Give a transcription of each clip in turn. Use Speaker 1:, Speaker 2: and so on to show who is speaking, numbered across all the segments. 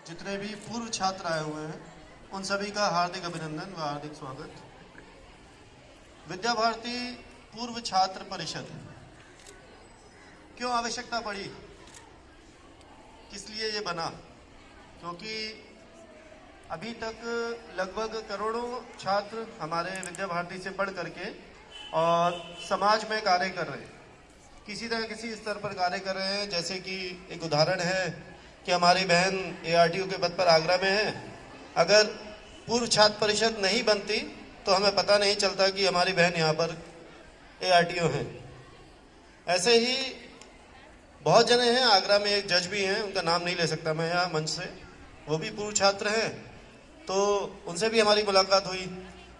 Speaker 1: जितने भी पूर्व छात्र आए हुए हैं उन सभी का हार्दिक अभिनंदन व हार्दिक स्वागत। विद्या भारती पूर्व छात्र परिषद क्यों आवश्यकता पड़ी, किस लिए ये बना? क्योंकि अभी तक लगभग करोड़ों छात्र हमारे विद्या भारती से पढ़ करके और समाज में कार्य कर रहे हैं, किसी तरह किसी स्तर पर कार्य कर रहे हैं। जैसे कि एक उदाहरण है कि हमारी बहन ARTO के पद पर आगरा में है। अगर पूर्व छात्र परिषद नहीं बनती तो हमें पता नहीं चलता कि हमारी बहन यहाँ पर ARTO है। ऐसे ही बहुत जने हैं, आगरा में एक जज भी हैं, उनका नाम नहीं ले सकता मैं यहाँ मंच से, वो भी पूर्व छात्र हैं, तो उनसे भी हमारी मुलाकात हुई।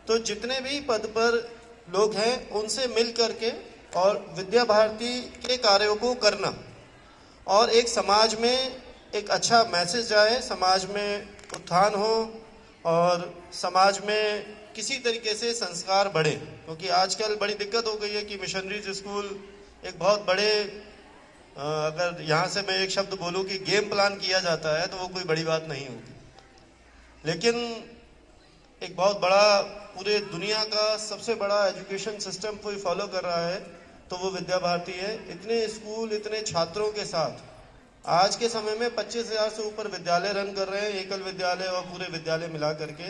Speaker 1: तो जितने भी पद पर लोग हैं उनसे मिल करके और विद्या भारती के कार्यों को करना और एक समाज में एक अच्छा मैसेज जाए, समाज में उत्थान हो और समाज में किसी तरीके से संस्कार बढ़े। क्योंकि आजकल बड़ी दिक्कत हो गई है कि मिशनरीज स्कूल एक बहुत बड़े, अगर यहाँ से मैं एक शब्द बोलूँ कि गेम प्लान किया जाता है तो वो कोई बड़ी बात नहीं होगी, लेकिन एक बहुत बड़ा पूरे दुनिया का सबसे बड़ा एजुकेशन सिस्टम कोई फॉलो कर रहा है तो वो विद्या भारती है। इतने स्कूल, इतने छात्रों के साथ आज के समय में 25,000 से ऊपर विद्यालय रन कर रहे हैं, एकल विद्यालय और पूरे विद्यालय मिला करके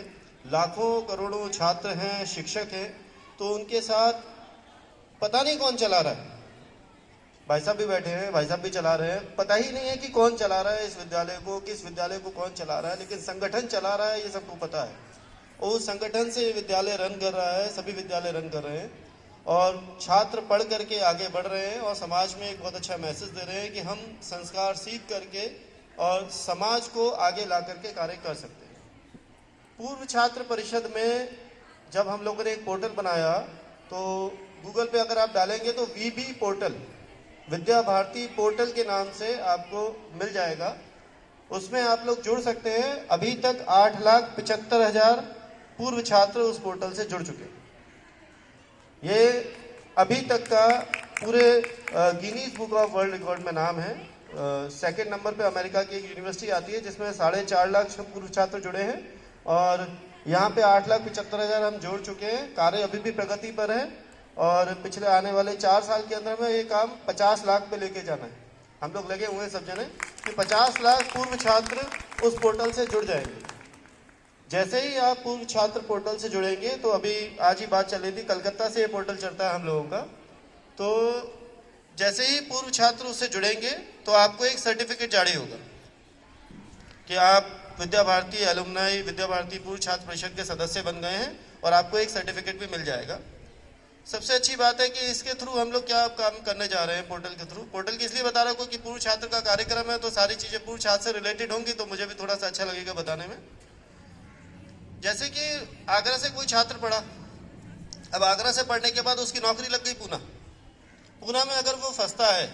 Speaker 1: लाखों करोड़ों छात्र हैं, शिक्षक हैं। तो उनके साथ पता नहीं कौन चला रहा है, भाई साहब भी बैठे हैं, भाई साहब भी चला रहे हैं, पता ही नहीं है कि कौन चला रहा है इस विद्यालय को, किस विद्यालय को कौन चला रहा है, लेकिन संगठन चला रहा है ये सबको पता है। और उस संगठन से विद्यालय रन कर रहा है, सभी विद्यालय रन कर रहे हैं और छात्र पढ़ करके आगे बढ़ रहे हैं और समाज में एक बहुत अच्छा मैसेज दे रहे हैं कि हम संस्कार सीख करके और समाज को आगे ला करके कार्य कर सकते हैं। पूर्व छात्र परिषद में जब हम लोगों ने एक पोर्टल बनाया तो गूगल पे अगर आप डालेंगे तो VB portal, Vidya Bharati portal के नाम से आपको मिल जाएगा। उसमें आप लोग जुड़ सकते हैं। अभी तक 8,75,000 पूर्व छात्र उस पोर्टल से जुड़ चुके हैं। ये अभी तक का पूरे Guinness book of world record में नाम है। सेकंड नंबर पे अमेरिका की एक यूनिवर्सिटी आती है जिसमें 4.5 लाख पूर्व छात्र जुड़े हैं और यहाँ पे 8,75,000 हम जोड़ चुके हैं। कार्य अभी भी प्रगति पर है और पिछले आने वाले 4 साल के अंदर में ये काम 50 लाख पे लेके जाना है। हम लोग लगे हुए हैं सब जने कि 50 लाख पूर्व छात्र उस पोर्टल से जुड़ जाएंगे। जैसे ही आप पूर्व छात्र पोर्टल से जुड़ेंगे तो अभी आज ही बात चल रही थी, कलकत्ता से ये पोर्टल चलता है हम लोगों का, तो जैसे ही पूर्व छात्र उससे जुड़ेंगे तो आपको एक सर्टिफिकेट जारी होगा कि आप विद्या भारती एलुमनाई, विद्या भारती पूर्व छात्र परिषद के सदस्य बन गए हैं और आपको एक सर्टिफिकेट भी मिल जाएगा। सबसे अच्छी बात है कि इसके थ्रू हम लोग क्या काम करने जा रहे हैं पोर्टल के थ्रू। पोर्टल की इसलिए बता रहा हूँ कि पूर्व छात्र का कार्यक्रम है तो सारी चीज़ें पूर्व छात्र से रिलेटेड होंगी तो मुझे भी थोड़ा सा अच्छा लगेगा बताने में। जैसे कि आगरा से कोई छात्र पढ़ा, अब आगरा से पढ़ने के बाद उसकी नौकरी लग गई पूना में अगर वो फंसता है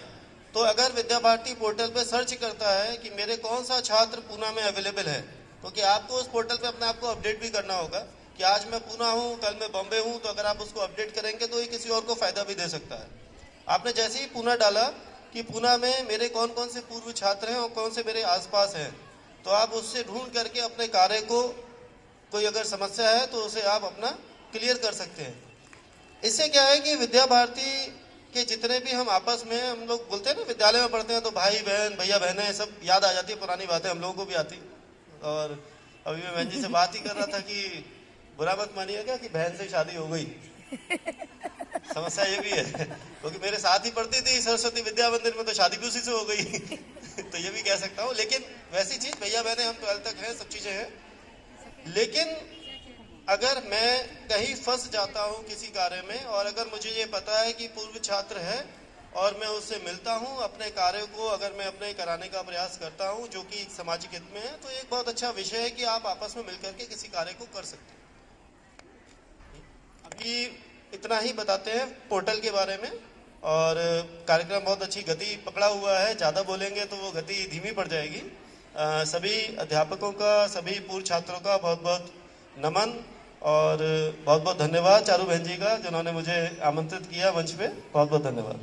Speaker 1: तो अगर विद्या भारती पोर्टल पे सर्च करता है कि मेरे कौन सा छात्र पूना में अवेलेबल है, क्योंकि आपको उस पोर्टल पे अपने आप को अपडेट भी करना होगा कि आज मैं पूना हूँ, कल मैं बॉम्बे हूँ, तो अगर आप उसको अपडेट करेंगे तो ये किसी और को फायदा भी दे सकता है। आपने जैसे ही पूना डाला कि पूना में मेरे कौन कौन से पूर्व छात्र हैं और कौन से मेरे आसपास हैं, तो आप उससे ढूंढ करके अपने कार्य को, कोई अगर समस्या है तो उसे आप अपना क्लियर कर सकते हैं। इससे क्या है कि विद्या भारती के जितने भी हम आपस में हम लोग बोलते हैं ना, विद्यालय में पढ़ते हैं तो भाई बहन, भैया बहनें सब याद आ जाती है, पुरानी बातें हम लोगों को भी आती। और अभी मैं बहन जी से बात ही कर रहा था कि बुरा मत मानिएगा कि बहन से शादी हो गई, समस्या ये भी है क्योंकि मेरे साथ ही पढ़ती थी सरस्वती विद्या मंदिर में, तो शादी भी उसी से हो गई तो ये भी कह सकता हूँ। लेकिन वैसी चीज, भैया बहनें हम 12th तक हैं, सब चीजें हैं। लेकिन अगर मैं कहीं फंस जाता हूं किसी कार्य में और अगर मुझे ये पता है कि पूर्व छात्र है और मैं उससे मिलता हूं, अपने कार्य को अगर मैं अपने कराने का प्रयास करता हूं जो कि सामाजिक हित में है, तो एक बहुत अच्छा विषय है कि आप आपस में मिलकर के किसी कार्य को कर सकते हैं। अभी इतना ही बताते हैं पोर्टल के बारे में और कार्यक्रम बहुत अच्छी गति पकड़ा हुआ है, ज़्यादा बोलेंगे तो वो गति धीमी पड़ जाएगी। सभी अध्यापकों का, सभी पूर्व छात्रों का बहुत बहुत नमन और बहुत बहुत धन्यवाद चारू बहन जी का, जिन्होंने मुझे आमंत्रित किया मंच पे। बहुत बहुत धन्यवाद।